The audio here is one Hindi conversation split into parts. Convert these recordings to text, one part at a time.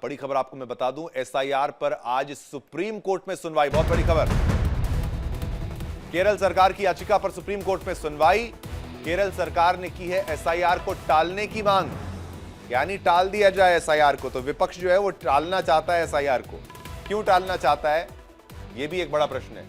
बड़ी खबर आपको मैं बता दूं, एसआईआर पर आज सुप्रीम कोर्ट में सुनवाई। बहुत बड़ी खबर, केरल सरकार की याचिका पर सुप्रीम कोर्ट में सुनवाई। केरल सरकार ने की है एसआईआर को टालने की मांग, यानी टाल दिया जाए एसआईआर को। तो विपक्ष जो है वो टालना चाहता है एसआईआर को। क्यों टालना चाहता है, यह भी एक बड़ा प्रश्न है।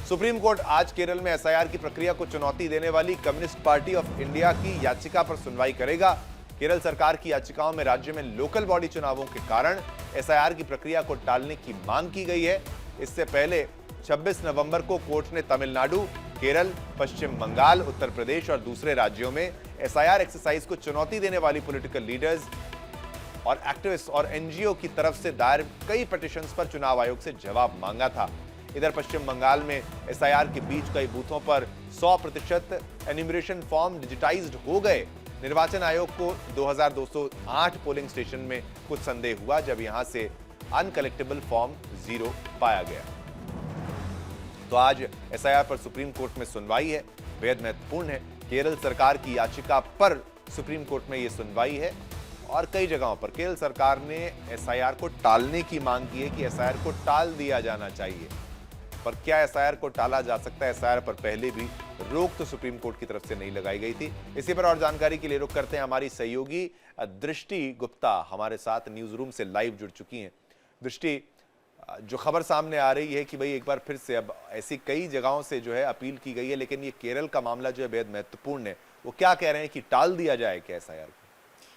सुप्रीम कोर्ट आज केरल में एसआईआर की प्रक्रिया को चुनौती देने वाली कम्युनिस्ट पार्टी ऑफ इंडिया की याचिका पर सुनवाई करेगा। केरल सरकार की याचिकाओं में राज्य में लोकल बॉडी चुनावों के कारण एसआईआर की प्रक्रिया को टालने की मांग की गई है। इससे पहले 26 नवंबर को कोर्ट ने तमिलनाडु, केरल, पश्चिम बंगाल, उत्तर प्रदेश और दूसरे राज्यों में एसआईआर एक्सरसाइज को चुनौती देने वाली पॉलिटिकल लीडर्स और एक्टिविस्ट और एनजीओ की तरफ से दायर कई पिटीशंस पर चुनाव आयोग से जवाब मांगा था। इधर पश्चिम बंगाल में एसआईआर के बीच कई बूथों पर 100% एन्यूमरेशन फॉर्म डिजिटाइज्ड हो गए। निर्वाचन आयोग को 2208 पोलिंग स्टेशन में कुछ संदेह हुआ जब यहां से अनकलेक्टेबल फॉर्म 0 पाया गया। तो आज एसआईआर पर सुप्रीम कोर्ट में सुनवाई है, बेहद महत्वपूर्ण है। केरल सरकार की याचिका पर सुप्रीम कोर्ट में यह सुनवाई है और कई जगहों पर केरल सरकार ने एसआईआर को टालने की मांग की है कि एसआईआर को टाल दिया जाना चाहिए। पर क्या एसआईआर को टाला जा सकता है? एसआईआर पर पहले भी रोक तो सुप्रीम कोर्ट की तरफ से नहीं लगाई गई थी। इसी पर और जानकारी के लिए रुख करते हैं हमारी सहयोगी दृष्टि गुप्ता हमारे साथ न्यूज रूम से लाइव जुड़ चुकी हैं। दृष्टि, जो खबर सामने आ रही है कि भाई एक बार फिर से अब ऐसी कई जगहों से जो है अपील की गई है, लेकिन ये केरल का मामला जो है बेहद महत्वपूर्ण है। वो क्या कह रहे हैं कि टाल दिया जाए क्या एसआईआर को?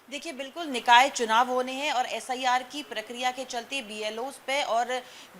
देखिए, बिल्कुल निकाय चुनाव होने हैं और एसआईआर की प्रक्रिया के चलते बीएलओस पे और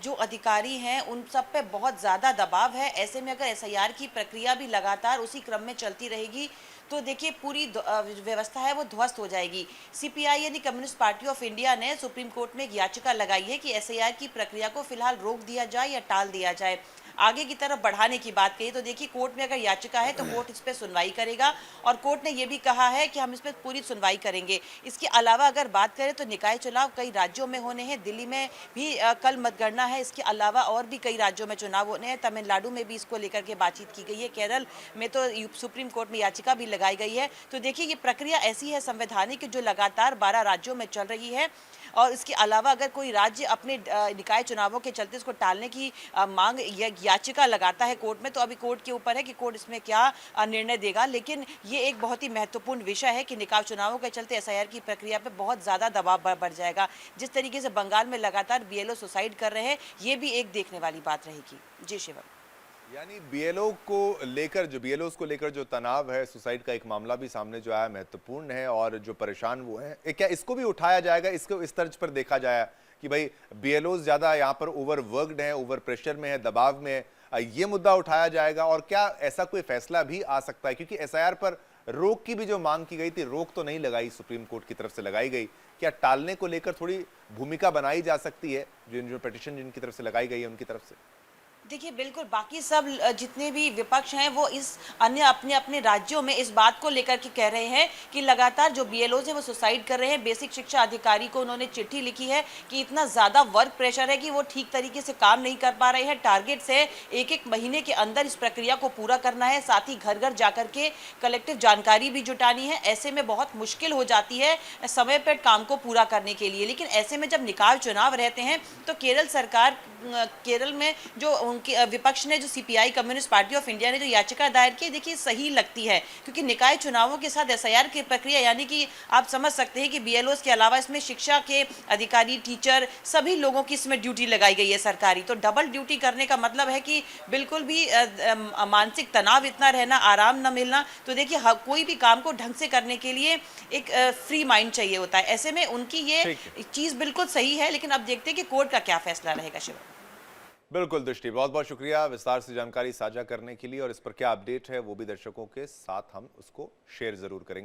जो अधिकारी हैं उन सब पे बहुत ज़्यादा दबाव है। ऐसे में अगर एसआईआर की प्रक्रिया भी लगातार उसी क्रम में चलती रहेगी तो देखिए पूरी व्यवस्था है वो ध्वस्त हो जाएगी। सीपीआई यानी कम्युनिस्ट पार्टी ऑफ इंडिया ने सुप्रीम कोर्ट में एक याचिका लगाई है कि एसआईआर की प्रक्रिया को फिलहाल रोक दिया जाए या टाल दिया जाए। आगे की तरफ बढ़ाने की बात कही तो देखिए कोर्ट में अगर याचिका है तो कोर्ट इस पर सुनवाई करेगा और कोर्ट ने यह भी कहा है कि हम इस पर पूरी सुनवाई करेंगे। इसके अलावा अगर बात करें तो निकाय चुनाव कई राज्यों में होने हैं। दिल्ली में भी कल मतगणना है। इसके अलावा और भी कई राज्यों में चुनाव होने हैं। तमिलनाडु में भी इसको लेकर के बातचीत की गई है। केरल में तो सुप्रीम कोर्ट में याचिका भी लगाई गई है। तो देखिए ये प्रक्रिया ऐसी है संवैधानिक जो लगातार 12 राज्यों में चल रही है। और इसके अलावा अगर कोई राज्य अपने निकाय चुनावों के चलते इसको टालने की मांग याचिका लगाता है कोर्ट में, तो अभी कोर्ट के ऊपर है कि कोर्ट इसमें क्या निर्णय देगा। लेकिन ये एक बहुत ही महत्वपूर्ण विषय है कि निकाय चुनावों के चलते एसआईआर की प्रक्रिया पे बहुत ज़्यादा दबाव बढ़ जाएगा। जिस तरीके से बंगाल में लगातार बीएलओ सुसाइड कर रहे हैं, ये भी एक देखने वाली बात रहेगी। जी शिवम। यानी बीएलओ को लेकर जो तनाव है, सुसाइड का एक मामला भी सामने जो आया महत्वपूर्ण है और जो परेशान वो हैं, क्या इसको भी उठाया जाएगा? इसको इस तर्ज पर देखा जाए कि भाई बीएलओ ज्यादा यहाँ पर ओवरवर्क्ड है, ओवर प्रेशर में है, दबाव में है, ये मुद्दा उठाया जाएगा? और क्या ऐसा कोई फैसला भी आ सकता है? क्योंकि एसआईआर पर रोक की भी जो मांग की गई थी, रोक तो नहीं लगाई सुप्रीम कोर्ट की तरफ से लगाई गई, क्या टालने को लेकर थोड़ी भूमिका बनाई जा सकती है जो पिटीशन जिनकी तरफ से लगाई गई है उनकी तरफ से? देखिए बिल्कुल, बाकी सब जितने भी विपक्ष हैं वो इस अन्य अपने अपने राज्यों में इस बात को लेकर के कह रहे हैं कि लगातार जो बीएलओज हैं वो सुसाइड कर रहे हैं। बेसिक शिक्षा अधिकारी को उन्होंने चिट्ठी लिखी है कि इतना ज़्यादा वर्क प्रेशर है कि वो ठीक तरीके से काम नहीं कर पा रहे हैं। टारगेट्स है एक महीने के अंदर इस प्रक्रिया को पूरा करना है, साथ ही घर घर जाकर के कलेक्टिव जानकारी भी जुटानी है। ऐसे में बहुत मुश्किल हो जाती है समय पर काम को पूरा करने के लिए। लेकिन ऐसे में जब निकाय चुनाव रहते हैं तो केरल में जो उनके विपक्ष ने, जो CPI communist party of India ने जो याचिका दायर की, देखिए सही लगती है क्योंकि निकाय चुनावों के साथ एसआईआर की प्रक्रिया, यानी कि आप समझ सकते हैं कि बीएलओस के अलावा इसमें शिक्षा के अधिकारी, टीचर, सभी लोगों की इसमें ड्यूटी लगाई गई है सरकारी। तो डबल ड्यूटी करने का मतलब है कि बिल्कुल भी मानसिक तनाव इतना रहना, आराम न मिलना। तो देखिए कोई भी काम को ढंग से करने के लिए एक फ्री माइंड चाहिए होता है। ऐसे में उनकी ये चीज बिल्कुल सही है। लेकिन अब देखते हैं कि कोर्ट का क्या फैसला रहेगा। शिव, बिल्कुल दृष्टि, बहुत बहुत शुक्रिया विस्तार से जानकारी साझा करने के लिए। और इस पर क्या अपडेट है वो भी दर्शकों के साथ हम उसको शेयर जरूर करेंगे।